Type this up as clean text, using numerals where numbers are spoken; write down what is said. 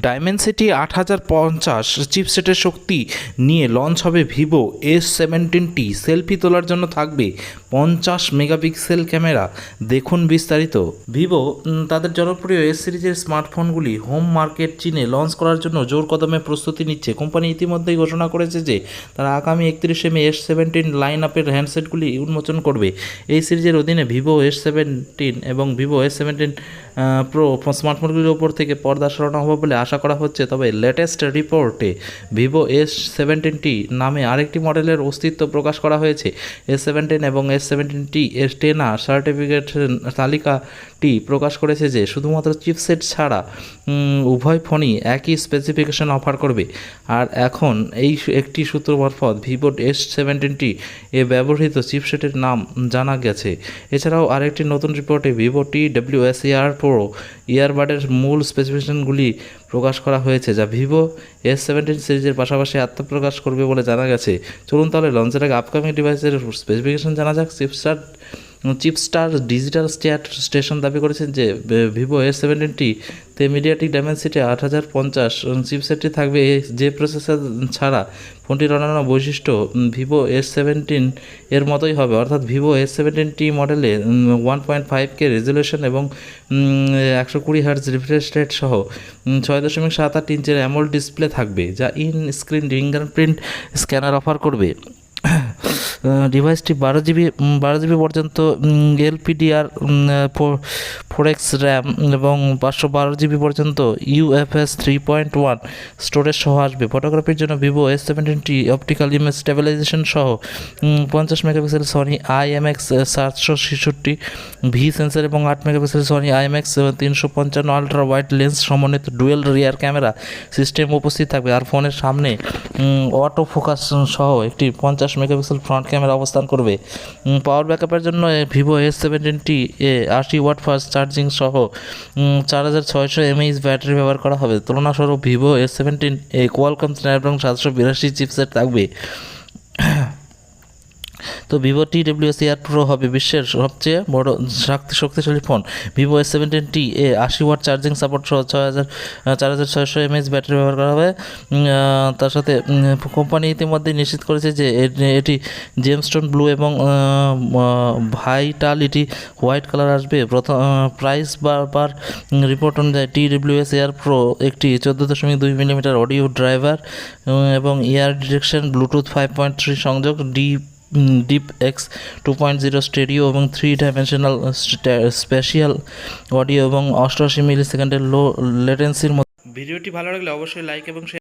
Dimensity 8050 চিপসেটের শক্তি নিয়ে launch হবে Vivo S17t। Selfie তোলার জন্য থাকবে 50 মেগাপিক্সেল ক্যামেরা। দেখুন বিস্তারিত। ভিভো তাদের জনপ্রিয় এস সিরিজের স্মার্টফোনগুলি হোম মার্কেট চীনে লঞ্চ করার জন্য জোর কদমে প্রস্তুতি নিচ্ছে। কোম্পানি ইতিমধ্যেই ঘোষণা করেছে যে তারা আগামী 31শে মে S17 লাইন আপের হ্যান্ডসেটগুলি উন্মোচন করবে। এই সিরিজের অধীনে ভিভো S17 এবং ভিভো S17 প্রো স্মার্টফোনগুলির ওপর থেকে পর্দা সরানো হবে বলে আশা করা হচ্ছে। তবে লেটেস্ট রিপোর্টে ভিভো S17t নামে আরেকটি মডেলের অস্তিত্ব প্রকাশ করা হয়েছে। S17 এবং S17t এর টেনা সার্টিফিকেট তালিকাটি প্রকাশ করেছে যে শুধুমাত্র চিপসেট ছাড়া উভয় ফোনই একই স্পেসিফিকেশন অফার করবে। আর এখন এই একটি সূত্র মারফত ভিভো S17t এ ব্যবহৃত চিপসেটের নাম জানা গেছে। এছাড়াও আরেকটি নতুন রিপোর্টে ভিভো TWS প্রো ইয়ারবাডের মূল স্পেসিফিকেশনগুলি প্রকাশ করা হয়েছে, যা ভিভো S17 সিরিজের পাশাপাশি আত্মপ্রকাশ করবে বলে জানা গেছে। চলুন তাহলে লঞ্চের আগে আপকামিং ডিভাইসের স্পেসিফিকেশন জানা যাক। চিপস্টার ডিজিটাল স্টেশন দাবি করেছেন যে ভিভো S17t তে মিডিয়াটেক ডাইমেনসিটি 8050 চিপসেটটি থাকবে, যে প্রসেসর ছাড়া ফোনটির অন্যান্য বৈশিষ্ট্য ভিভো S17 এর মতোই হবে। অর্থাৎ ভিভো S17t মডেলে 1.5K রেজলিউশন এবং 120 হার্টজ রিফ্রেশ রেট সহ 6.78 ইঞ্চের অ্যামোলেড ডিসপ্লে থাকবে, যা in screen fingerprint scanner offer করবে। ডিভাইসটি 12 জিবি পর্যন্ত LPDR4X র্যাম এবং 512 জিবি পর্যন্ত UFS 3.1 স্টোরেজ সহ আসবে। ফটোগ্রাফির জন্য Vivo S17t optical image stabilisation সহ 50 megapixel Sony IMX 766 V sensor এবং 8 megapixel Sony IMX 355 ultra wide lens সমন্বিত ডুয়েল রিয়ার ক্যামেরা সিস্টেম উপস্থিত থাকবে। আর ফোনের সামনে অটো ফোকাস সহ একটি 50 মেগাপিক্সেল ফ্রন্ট ক্যামেরা অবস্থান করবে। পাওয়ার ব্যাকআপের জন্য ভিভো S17t এ 80 ওয়াট ফাস্ট চার্জিং সহ 4600 mAh ব্যাটারি ব্যবহার করা হবে। তুলনাস্বরূপ ভিভো S17 এ কোয়ালকম স্ন্যাপড্রাগন 782 চিপসেট থাকবে। তো ভিভো TWS প্রো হবে বিশ্বের সবচেয়ে বড় শক্তিশালী ফোন। ভিভো S17t এ 80 ওয়াট চার্জিং সাপোর্ট সহ 4600 mAh ব্যাটারি ব্যবহার করা হবে। তার সাথে কোম্পানি ইতিমধ্যে নিশ্চিত করেছে যে এটি জেমস্টোন ব্লু এবং ভাইটালিটি হোয়াইট কালার আসবে। প্রথম প্রাইস পার রিপোর্ট অনুযায়ী TWS প্রো একটি 14.2 মিলিমিটার অডিও ড্রাইভার এবং ইয়ার ডিটেকশন, ব্লুটুথ 5.3 সংযোগ, ডিপ X 2.0 স্টেরিও এবং 3 ডাইমেনশনাল স্পেশিয়াল অডিও এবং 88 মিলি সেকেন্ডের লো লেটেন্সির মতো। ভিডিওটি ভালো লাগলে অবশ্যই লাইক এবং